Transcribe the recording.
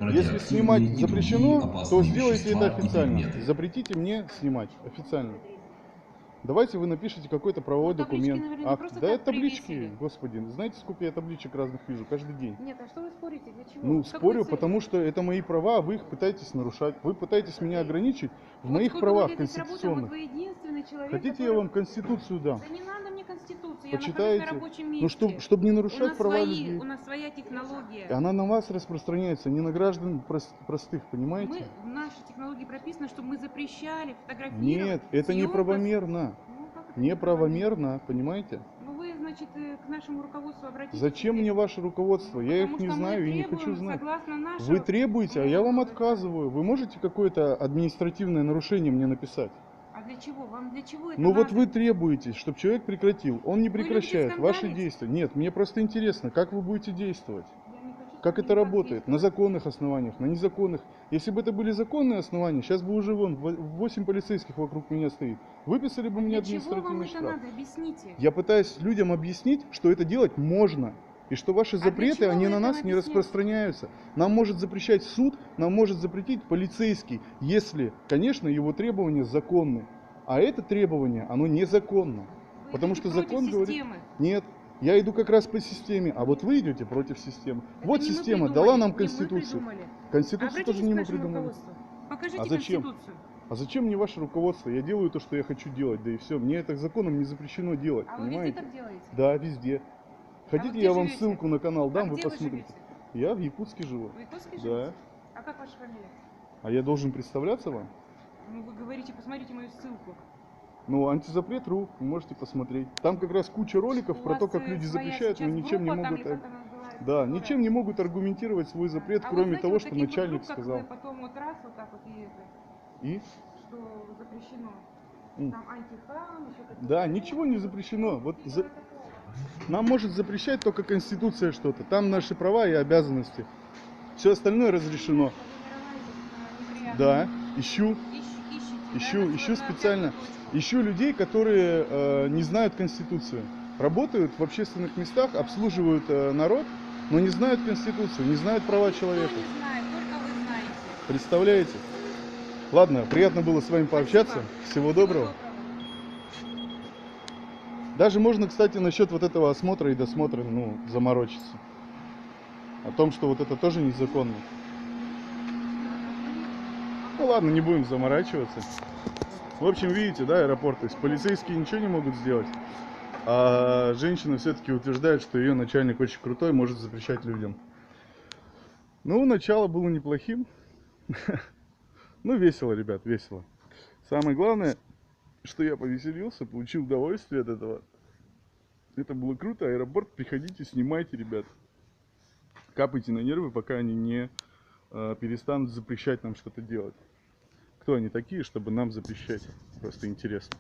Если снимать радиоактивные и другие запрещено, то опасные сделайте это вещества и официально. предметы. Запретите мне снимать официально. Давайте вы напишите какой-то правовой Ну, таблички, документ. наверное, не Акт. просто Да, так это таблички, привесили. господи. Знаете, сколько я табличек разных вижу каждый день? Нет, а что вы спорите? Для чего? Ну, С какой спорю, целью? потому что это мои права, а вы их пытаетесь нарушать. Вы пытаетесь меня ограничить в Вот моих сколько мы правах лет здесь работаем, вот конституционных. вы единственный человек, Хотите, я который... вам Конституцию дам? Да не надо мне Конституцию, я нахожусь на Почитаете? рабочем Ну, месте. чтобы не У нарушать нас права людей. у нас своя технология. Она на вас распространяется, не на граждан простых, понимаете? В нашей технологии прописано, что мы запрещали фотографировать. Нет, это съемка. неправомерно. Ну, как это Неправомерно, понимаете? Ну вы, значит, к нашему руководству обратитесь. Зачем мне ваше руководство? Я их Потому не что мы знаю и не хочу требуем, знать. согласно нашему... Вы требуете, а я вам отказываю. Вы можете какое-то административное нарушение мне написать? А для чего? Вам для чего это Ну надо? вот вы требуете, чтобы человек прекратил. Он не Вы любите прекращает. Ваши скандалить? действия. Нет, мне просто интересно, как вы будете действовать. Я не хочу с Как вами это никак работает? На действовать. законных основаниях, на незаконных. Если бы это были законные основания, сейчас бы уже вон 8 полицейских вокруг меня стоит. Выписали бы мне Для чего вам административный это штраф. надо? Объясните. Я пытаюсь людям объяснить, что это делать можно. И что ваши для запреты, чего они вы на это нас не объясняете? распространяются. Нам может запрещать суд, нам может запретить полицейский, если, конечно, его требования законны. А это требование, оно незаконно. Вы Потому идете что против закон говорит... системы. Нет, я иду как раз по системе, а вот вы идете против системы. Это Вот не мы система придумали, дала нам не мы Конституцию. придумали. Конституцию Обратитесь тоже не к мы нашему придумали. руководству. Покажите А зачем? Конституцию. А зачем мне ваше руководство? Я делаю то, что я хочу делать, да и все. Мне это законом не запрещено делать, А вы везде понимаете? так делаете? Да, везде. Хотите, где я вам живете? ссылку на канал дам, вы где вы посмотрите. живете? Я в Якутске живу. В Якутске Да. живете? А как ваша фамилия? А я должен представляться вам? Ну вы говорите, посмотрите мою ссылку. Ну, антизапрет.ру, вы можете посмотреть. Там как раз куча роликов У про то, вас, как люди своя запрещают, но сейчас ничем не группа там, могут... или как она называется, Да, которая- ничем не могут аргументировать свой запрет, А вы кроме знаете, того, вот что таких вот начальник групп, как сказал. вы, потом вот раз вот так вот и это, И? что запрещено. М. Там антихам, еще какие-то. Да, ничего не запрещено. Вот Типа за- такого. Нам может запрещать только Конституция что-то. Там наши права и обязанности. Все остальное разрешено. Формирование, неприятно. Да, ищу Ищите, да, ищу на специально. пятую точку. Ищу людей, которые не знают Конституцию. Работают в общественных местах, обслуживают народ, но не знают Конституцию, не знают права человека. Никто не знает, только вы знаете. Представляете? Ладно, приятно было с вами пообщаться. Спасибо. Всего доброго. Даже можно, кстати, насчет вот этого осмотра и досмотра, ну, заморочиться. О том, что вот это тоже незаконно. Ну ладно, не будем заморачиваться. В общем, видите, да, аэропорт. То есть полицейские ничего не могут сделать. А женщина все-таки утверждает, что ее начальник очень крутой, может запрещать людям. Ну, начало было неплохим. Ну, весело, ребят, весело. Самое главное, что я повеселился, получил удовольствие от этого. Это было круто. Аэропорт, приходите, снимайте, ребят. Капайте на нервы, пока они не перестанут запрещать нам что-то делать. Кто они такие, чтобы нам запрещать? Просто интересно.